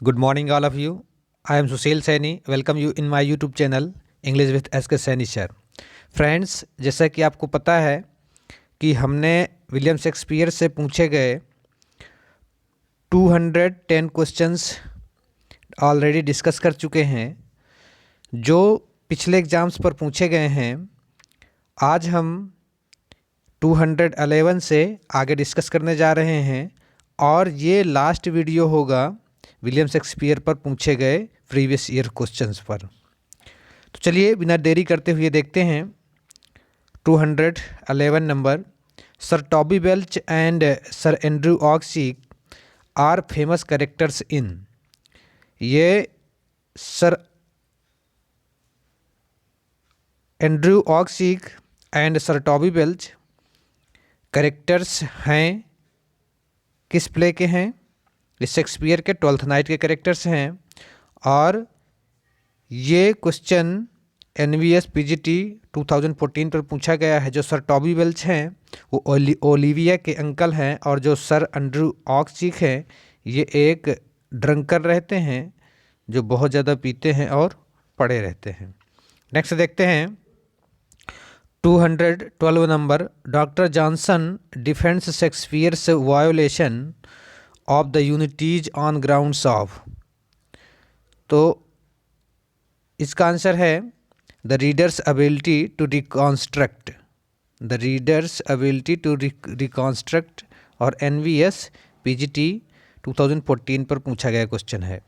Good morning, all of you. I am Sushil Saini. Welcome you in my YouTube channel English with SK Saini sir. Friends, जैसा कि आपको पता है कि हमने विलियम शेक्सपियर से पूछे गए 210 क्वेश्चंस ऑलरेडी डिस्कस कर चुके हैं जो पिछले एग्ज़ाम्स पर पूछे गए हैं। आज हम 211 से आगे डिस्कस करने जा रहे हैं और ये लास्ट वीडियो होगा विलियम शेक्सपियर पर पूछे गए प्रीवियस ईयर क्वेश्चंस पर। तो चलिए बिना देरी करते हुए देखते हैं 211 number. Sir Toby Welch and sir Andrew Aguecheek are famous characters in. ये sir Andrew Aguecheek and sir Toby Welch characters हैं, किस प्ले के हैं? ये शेक्सपियर के 12th नाइट के कैरेक्टर्स हैं। और ये क्वेश्चन NVS PGT 2014 पर पूछा गया है। जो सर टॉबी वेल्च हैं वो ओलिविया के अंकल हैं और जो सर एंड्रू ऑक्सीक हैं ये एक ड्रंकर रहते हैं जो बहुत ज़्यादा पीते हैं और पड़े रहते हैं। नेक्स्ट देखते हैं 212 number. Doctor Johnson defends Shakespeare's violation of the unities on grounds of. तो इसका आंसर है the reader's ability to reconstruct. The reader's ability to reconstruct और NVS PGT 2014 पर पूछा गया क्वेश्चन है।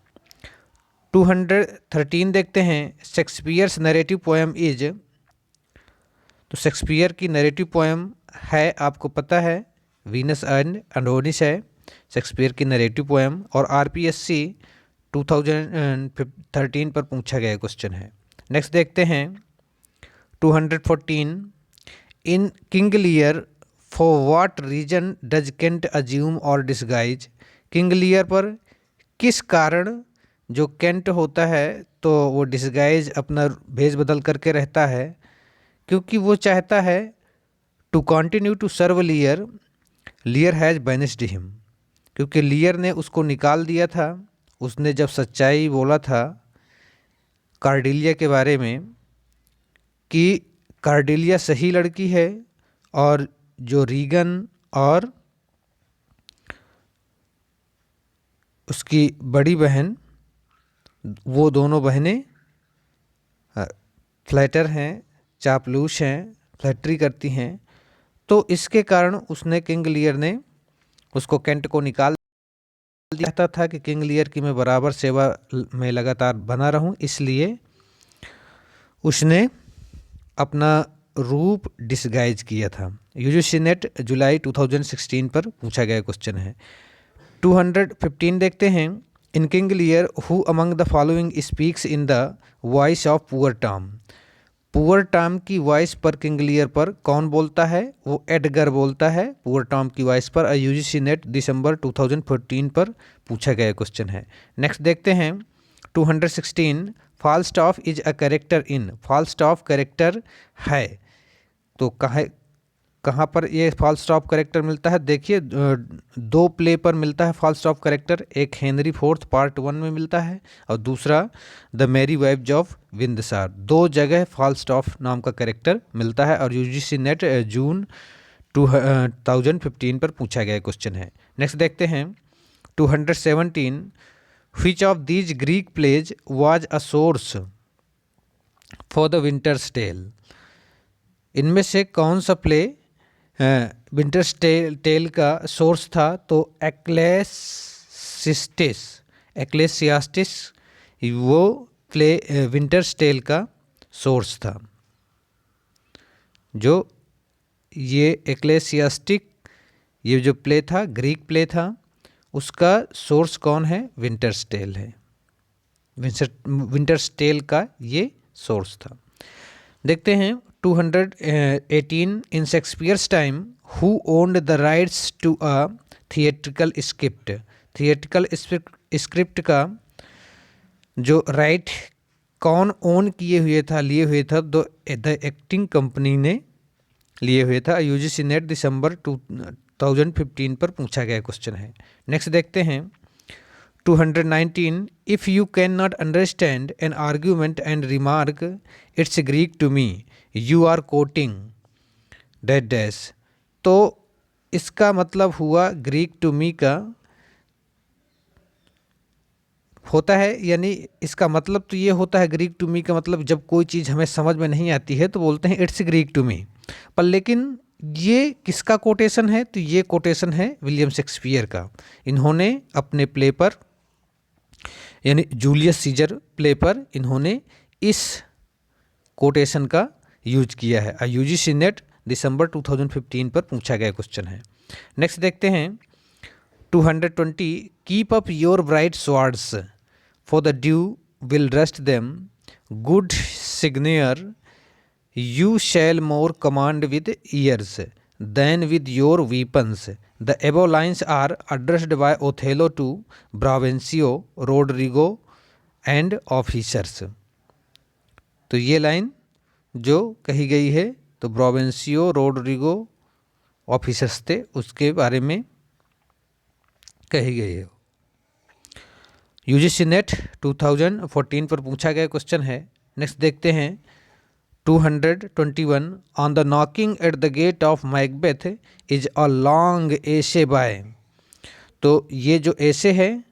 213 देखते हैं। Shakespeare's narrative poem is. तो शेक्सपियर की नरेटिव पोएम है, आपको पता है, वीनस एंड एडोनिस है शेक्सपियर की नरेटिव पोएम। और RPSC 2013 पर पूछा गया क्वेश्चन है। नेक्स्ट देखते हैं 214। In King Lear for what reason does Kent assume और डिसगाइज। किंग लियर पर किस कारण जो केंट होता है तो वो डिसगाइज अपना भेष बदल करके रहता है? क्योंकि वो चाहता है to continue to serve Lear, Lear has banished him. क्योंकि लियर ने उसको निकाल दिया था। उसने जब सच्चाई बोला था कार्डेलिया के बारे में कि कार्डेलिया सही लड़की है और जो रीगन और उसकी बड़ी बहन, वो दोनों बहनें फ्लैटर हैं, चापलूस हैं, फ्लैटरी करती हैं। तो इसके कारण उसने किंग लियर ने उसको केंट को निकाल चाहता था कि किंग लियर की मैं बराबर सेवा में लगातार बना रहूं, इसलिए उसने अपना रूप डिसगाइज किया था। UGC नेट जुलाई 2016 पर पूछा गया क्वेश्चन है। 215 देखते हैं। In King Lear who among the following speaks in the voice of poor Tom. Poor Tom की वॉइस पर किंग लियर पर कौन बोलता है? वो एडगर बोलता है पुअर टॉम की वॉइस पर। UGC नेट दिसंबर 2014 पर पूछा गया क्वेश्चन है। नेक्स्ट देखते हैं 216। Falstaff is a character in. Falstaff character है तो कहाँ पर ये फाल्स्टॉफ कैरेक्टर मिलता है? देखिए, दो प्ले पर मिलता है फाल्स्टॉफ कैरेक्टर। एक हेनरी फोर्थ पार्ट 1 में मिलता है और दूसरा द मैरी वाइफ्स ऑफ विंडसार। दो जगह फाल्स्टॉफ नाम का कैरेक्टर मिलता है और UGC नेट जून 2015 पर पूछा गया क्वेश्चन है। नेक्स्ट देखते हैं 217। Which of these Greek plays was a source for the Winter's Tale. इनमें से कौन सा प्ले विंटर्स टेल का सोर्स था? तो एक्लेसियास्टिस वो प्ले विंटर्स टेल का सोर्स था। जो ये एक्लेसियास्टिक ये जो प्ले था, ग्रीक प्ले था, उसका सोर्स कौन है? विंटर्स टेल है। विंटर्स टेल का ये सोर्स था। देखते हैं 218। In Shakespeare's time who owned the rights to a theatrical script. Theatrical script का जो राइट कौन ओन किए हुए था, लिए हुए था? तो द एक्टिंग कंपनी ने लिए हुए था। UGC नेट दिसंबर 2015 पर पूछा गया क्वेश्चन है। नेक्स्ट देखते हैं 219 if you cannot understand an argument and remark it's Greek to me you are quoting dash dash. तो इसका मतलब हुआ ग्रीक टू मी का होता है, यानी इसका मतलब तो ये होता है ग्रीक टू मी का मतलब जब कोई चीज़ हमें समझ में नहीं आती है तो बोलते हैं इट्स ग्रीक टू मी। पर लेकिन ये किसका कोटेशन है, तो ये कोटेशन है विलियम शेक्सपियर का। इन्होंने अपने प्ले पर यानी जूलियस सीजर प्ले पर इन्होंने इस कोटेशन का यूज किया है। यूजीसी नेट दिसंबर 2015 पर पूछा गया क्वेश्चन है। नेक्स्ट देखते हैं 220 keep up your bright swords for the dew will rust them good signior you shall more command with years than with your weapons. The above lines are addressed by Othello to Brabantio Roderigo and officers. तो ये line जो कही गई है तो ब्रावेंसियो Rodrigo officers थे उसके बारे में कही गई है। यूजीसी नेट 2014 पर पूछा गया क्वेश्चन है। नेक्स्ट देखते हैं 221 on the knocking at the gate of Macbeth is a long essay by. तो ये जो एसे है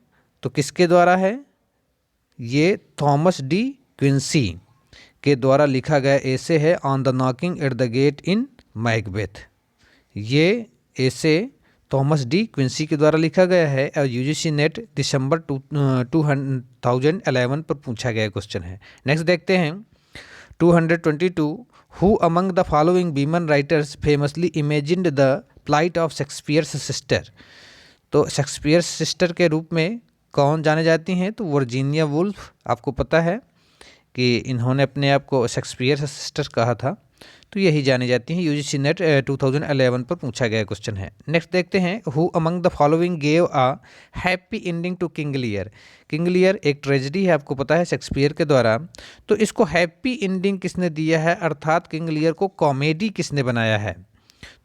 तो किसके द्वारा है, ये थॉमस डी क्विंसी के द्वारा लिखा गया एसे है on the knocking at the get in Macbeth. ये एसे थॉमस डी क्विंसी के द्वारा लिखा गया है और यूजीसी नेट दिसंबर 2011 पर पूछा गया क्वेश्चन है। नेक्स्ट देखते हैं 222 who among the following women writers famously imagined the plight of Shakespeare's sister. तो शेक्सपियर सिस्टर के रूप में कौन जाने जाती हैं, तो वर्जीनिया वुल्फ। आपको पता है कि इन्होंने अपने आप को शेक्सपियर सिस्टर कहा था, तो यही जानी जाती हैं। यूजीसी नेट 2011 पर पूछा गया क्वेश्चन है। नेक्स्ट देखते हैं who among the following gave a happy ending to King Lear. King Lear एक ट्रेजेडी है, आपको पता है, शेक्सपियर के द्वारा। तो इसको हैप्पी एंडिंग किसने दिया है, अर्थात किंग लियर को कॉमेडी किसने बनाया है,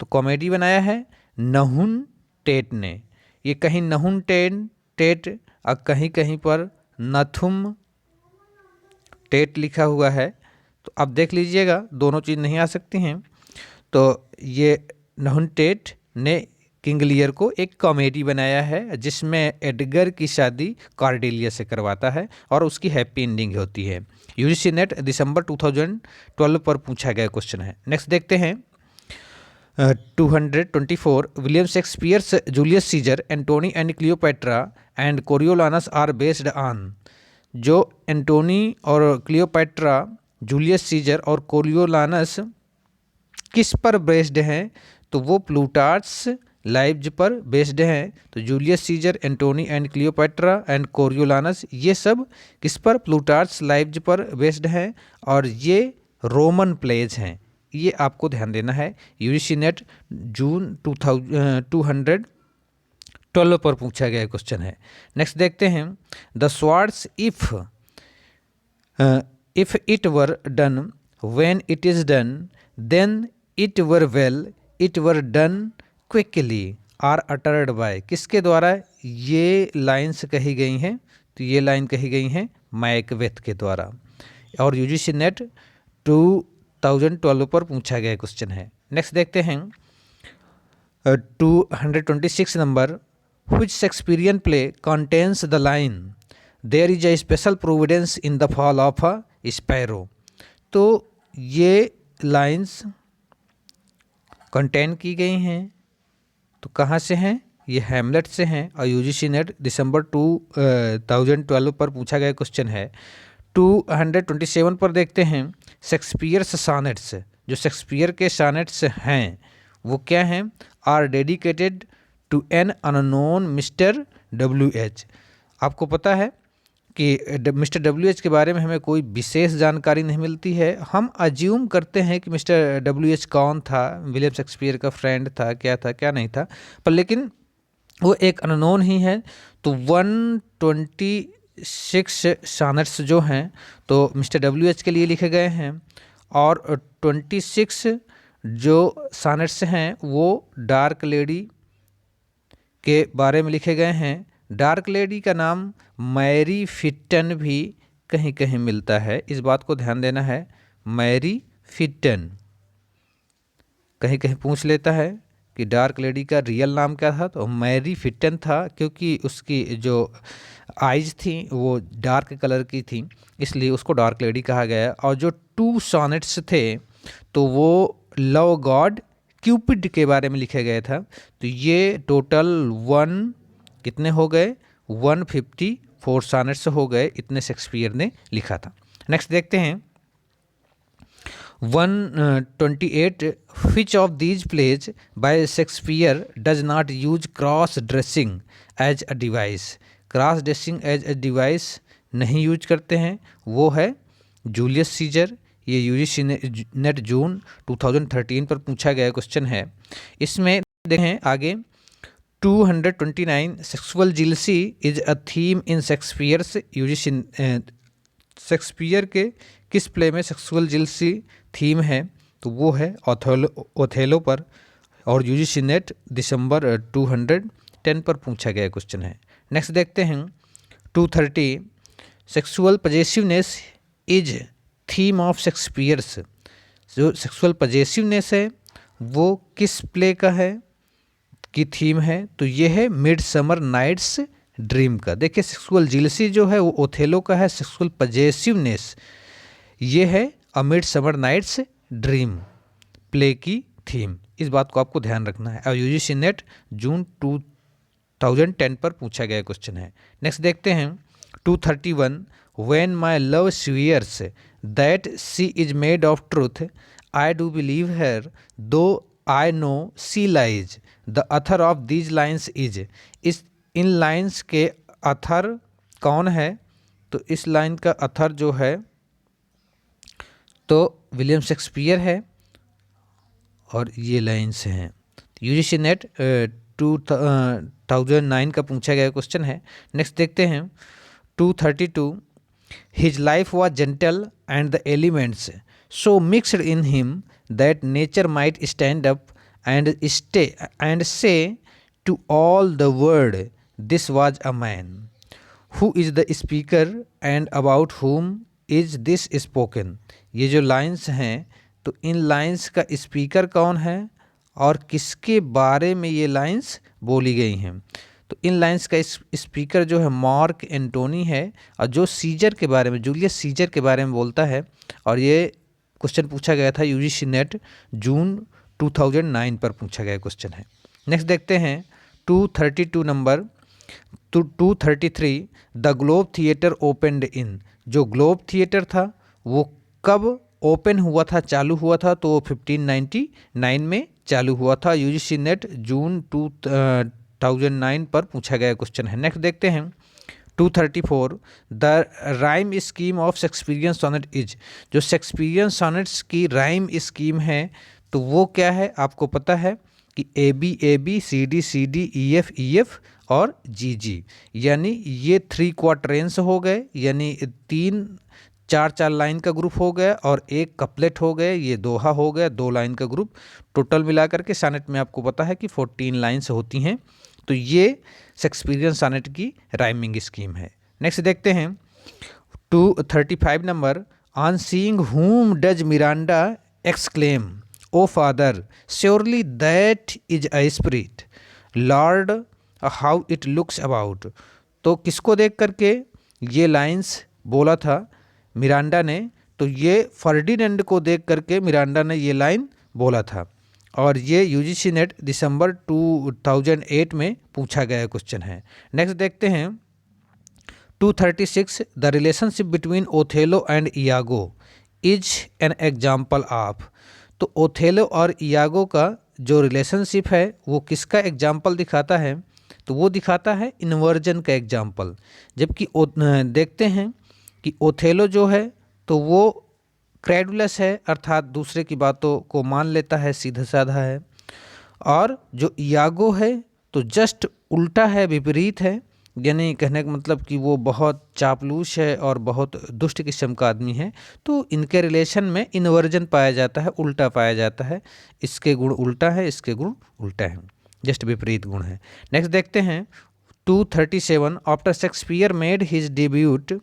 तो कॉमेडी बनाया है नहुन टेट ने। ये कहीं नहुन टेट और कहीं कहीं पर नथुम टेट लिखा हुआ है, तो अब देख लीजिएगा दोनों चीज़ नहीं आ सकती हैं। तो ये नहुन टेट ने किंग लियर को एक कॉमेडी बनाया है जिसमें एडगर की शादी कॉर्डेलिया से करवाता है और उसकी हैप्पी एंडिंग होती है। यूजीसी नेट दिसंबर 2012 पर पूछा गया क्वेश्चन है। नेक्स्ट देखते हैं 224 William Shakespeare's Julius Caesar Antony and Cleopatra and Coriolanus are based on. जो एंटोनी और क्लियोपेट्रा, जूलियस सीजर और कोरियोलानस किस पर बेस्ड हैं, तो वो प्लूटार्ट्स लाइव्स पर बेस्ड हैं। तो Julius Caesar, Antony and Cleopatra and Coriolanus ये सब किस पर, प्लूटार्ट्स लाइव्स पर बेस्ड हैं और ये रोमन प्लेज हैं। ये आपको ध्यान देना है। यूजीसी नेट जून 212 पर पूछा गया क्वेश्चन है। नेक्स्ट देखते हैं the words if it were done when it is done then it were well it were done quickly are uttered by. किसके द्वारा ये लाइन्स कही गई हैं, तो ये लाइन कही गई हैं मैकबेथ के द्वारा। और यूजीसी नेट 2012 पर पूछा गया क्वेश्चन है। नेक्स्ट देखते हैं 226 number which Shakespearean play contains the line there is a special providence in the fall of a sparrow। तो ये लाइन्स कंटेन की गई हैं, तो कहाँ से हैं, ये हैमलेट से हैं और यूजीसी नेट दिसंबर 2012 पर पूछा गया क्वेश्चन है। 227 पर देखते हैं शेक्सपियर्स सॉनेट्स। जो शेक्सपियर के सॉनेट्स हैं वो क्या हैं, are dedicated to an unknown Mr WH। आपको पता है कि मिस्टर WH के बारे में हमें कोई विशेष जानकारी नहीं मिलती है। हम अज्यूम करते हैं कि मिस्टर WH कौन था, विलियम शेक्सपियर का फ्रेंड था, क्या था क्या नहीं था, पर लेकिन वो एक अननोन ही है। तो 126 सॉनेट्स जो हैं तो मिस्टर WH के लिए लिखे गए हैं और 26 जो सॉनेट्स हैं वो डार्क लेडी के बारे में लिखे गए हैं डार्क लेडी का नाम मैरी फिट्टन भी कहीं कहीं मिलता है, इस बात को ध्यान देना है। मैरी फिट्टन कहीं कहीं पूछ लेता है कि डार्क लेडी का रियल नाम क्या था, तो मैरी फिट्टन था, क्योंकि उसकी जो आइज थी वो डार्क कलर की थी, इसलिए उसको डार्क लेडी कहा गया। और जो 2 सॉनेट्स थे तो वो लव गॉड क्यूपिड के बारे में लिखे गए था। तो ये टोटल कितने हो गए, 154 सॉनेट्स हो गए, इतने शेक्सपियर ने लिखा था। नेक्स्ट देखते हैं 128 which of these plays by Shakespeare does not use cross dressing as a device। Cross dressing as a device नहीं यूज करते हैं, वो है जूलियस सीजर। ये यूजीसी नेट जून 2013 पर पूछा गया क्वेश्चन है। इसमें देखें आगे 229 sexual jealousy is a theme in Shakespeare's. UGC Shakespeare के किस प्ले में सेक्सुअल जिलसी थीम है, तो वो है ओथेलो पर, और यूजीसी नेट दिसंबर 210 पर पूछा गया क्वेश्चन है। नेक्स्ट देखते हैं 230 sexual possessiveness is theme of Shakespeare's. जो सेक्सुअल पजेसिवनेस है वो किस प्ले का है की थीम है, तो ये है मिडसमर नाइट्स ड्रीम का। देखिए सेक्सुअल जिलसी जो है वो ओथेलो का है, सेक्सुअल पजेसिवनेस ये है अ मिडसमर नाइट्स ड्रीम प्ले की थीम। इस बात को आपको ध्यान रखना है, और यूजीसी नेट जून 2010 पर पूछा गया क्वेश्चन है। नेक्स्ट देखते हैं 231 when my love swears that she is made of truth I do believe her though I know she lies the author of these lines is. इन लाइन्स के अथर कौन है, तो इस लाइन का अथर जो है तो विलियम शेक्सपियर है, और ये लाइन्स हैं। यूजीसी नेट 2009 का पूछा गया क्वेश्चन है। नेक्स्ट देखते हैं 232 his life was gentle and the elements so mixed in him that nature might stand up and say to all the world this was a man who is the speaker and about whom is this spoken. ये जो lines हैं तो इन lines का speaker कौन है और किसके बारे में ये लाइन्स बोली गई हैं, तो इन लाइन्स का स्पीकर जो है मार्क एंटोनी है, और जो सीजर के बारे में जूलियस सीजर के बारे में बोलता है। और ये क्वेश्चन पूछा गया था यूजीसी नेट जून 2009 पर पूछा गया क्वेश्चन है। नेक्स्ट देखते हैं 232 number 233 the globe theatre opened इन। जो ग्लोब थिएटर था वो कब ओपन हुआ था, चालू हुआ था, तो 1599 में चालू हुआ था। यूजीसी नेट जून 2009 पर पूछा गया क्वेश्चन है। नेक्स्ट देखते हैं 234 the rhyme scheme of Shakespearean sonnet is. जो शेक्सपियरियन सॉनेट्स की राइम स्कीम है तो वो क्या है, आपको पता है कि A B C D E F और जी, यानी ये 3 क्वार्टरेंस हो गए, यानी 3-4 लाइन का ग्रुप हो गया, और एक कपलेट हो गए, ये दोहा हो गया, 2 लाइन का ग्रुप। टोटल मिलाकर के सॉनेट में आपको पता है कि 14 लाइन्स होती हैं। तो ये शेक्सपियरियन सॉनेट की राइमिंग स्कीम है। नेक्स्ट देखते हैं 235 number on seeing whom does Miranda exclaim O father surely that is a spirit lord how it looks about. तो किसको देख करके ये लाइन्स बोला था मिरांडा ने, तो ये फर्डिनेंड को देख करके मिरांडा ने ये लाइन बोला था, और ये यूजीसी नेट दिसंबर 2008 में पूछा गया क्वेश्चन है। नेक्स्ट देखते हैं 236 the relationship between Othello and Iago is an example of. तो ओथेलो और इयागो का जो रिलेशनशिप है वो किसका एग्जाम्पल दिखाता है, तो वो दिखाता है इन्वर्जन का एग्जाम्पल। जबकि देखते हैं कि ओथेलो जो है तो वो क्रेडुलस है, अर्थात दूसरे की बातों को मान लेता है, सीधा साधा है। और जो इयागो है तो जस्ट उल्टा है, विपरीत है, यानी कहने का मतलब कि वो बहुत चापलूस है और बहुत दुष्ट किस्म का आदमी है। तो इनके रिलेशन में इन्वर्जन पाया जाता है, उल्टा पाया जाता है। इसके गुण उल्टा है, इसके गुण उल्टा है, जस्ट विपरीत गुण है। नेक्स्ट देखते हैं 237 after Shakespeare made his debut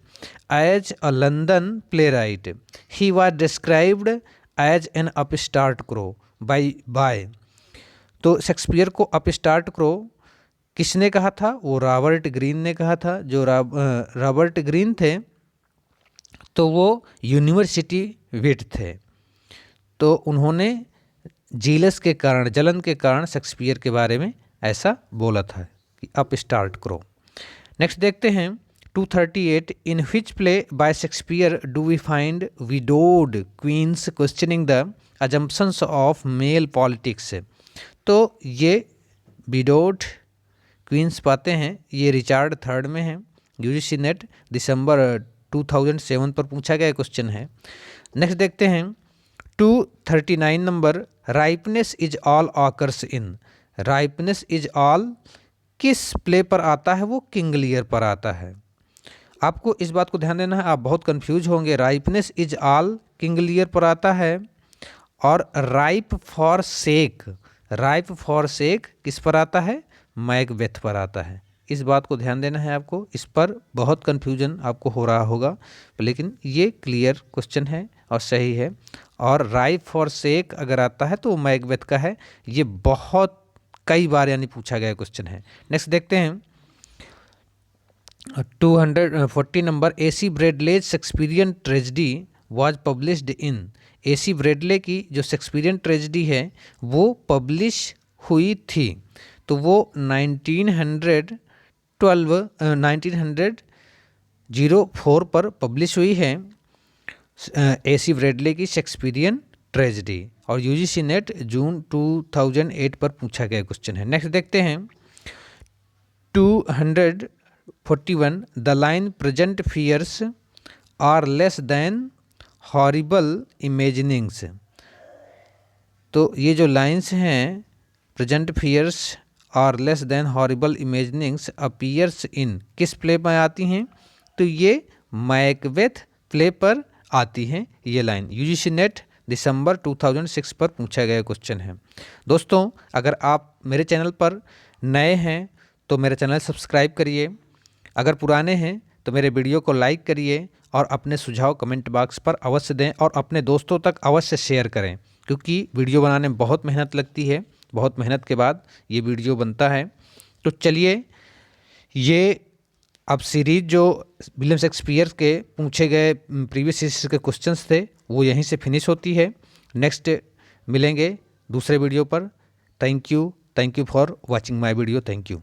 as a London playwright, he was described as an upstart crow by तो शेक्सपियर को अपस्टार्ट क्रो किसने कहा था? वो रॉबर्ट ग्रीन ने कहा था। जो रॉबर्ट ग्रीन थे तो वो यूनिवर्सिटी विट थे, तो उन्होंने जीलस के कारण, जलन के कारण शेक्सपियर के बारे में ऐसा बोला था कि अपस्टार्ट क्रो। नेक्स्ट देखते हैं 238 in which play by Shakespeare do we find widowed queens questioning the assumptions of male politics. तो ये विडोड क्वींस पाते हैं, ये रिचार्ड थर्ड में है। यूजीसी नेट दिसंबर 2007 पर पूछा गया क्वेश्चन है। नेक्स्ट देखते हैं 239 number, ripeness is all occurs in. Ripeness is all किस प्ले पर आता है? वो किंग लियर पर आता है। आपको इस बात को ध्यान देना है, आप बहुत कंफ्यूज होंगे। राइपनेस इज ऑल किंग लियर पर आता है और ripe for sake, ripe for sake किस पर आता है? मैकबेथ पर आता है। इस बात को ध्यान देना है आपको, इस पर बहुत कन्फ्यूजन आपको हो रहा होगा, लेकिन ये क्लियर क्वेश्चन है और सही है। और राइप फॉर सेक अगर आता है तो वो मैकबेथ का है। ये बहुत कई बार यानी पूछा गया क्वेश्चन है। नेक्स्ट देखते हैं 240 number, A C Bradley's Shakespearean tragedy was published in. A C Bradley की जो शेक्सपियरियन ट्रेजेडी है वो पब्लिश हुई थी, तो वो 1904 पर पब्लिश हुई है एसी ब्रेडले की शेक्सपियरियन ट्रेजेडी, और यूजीसी नेट जून 2008 पर पूछा गया क्वेश्चन है। नेक्स्ट देखते हैं 241, the line present fears are less than horrible imaginings. तो ये जो लाइन्स हैं, present fears are less than horrible imaginings appears in, किस प्ले में आती हैं? तो ये मैकबेथ प्ले पर आती हैं ये लाइन। यूजीसी नेट दिसंबर 2006 पर पूछा गया क्वेश्चन है। दोस्तों, अगर आप मेरे चैनल पर नए हैं तो मेरा चैनल सब्सक्राइब करिए, अगर पुराने हैं तो मेरे वीडियो को लाइक करिए और अपने सुझाव कमेंट बॉक्स पर अवश्य दें और अपने दोस्तों तक अवश्य शेयर करें, क्योंकि वीडियो बनाने में बहुत मेहनत लगती है, बहुत मेहनत के बाद ये वीडियो बनता है। तो चलिए, ये अब सीरीज जो विलियम शेक्सपियर के पूछे गए प्रीवियस सीरीज के क्वेश्चंस थे वो यहीं से फिनिश होती है। नेक्स्ट मिलेंगे दूसरे वीडियो पर। Thank you for watching my video. Thank you.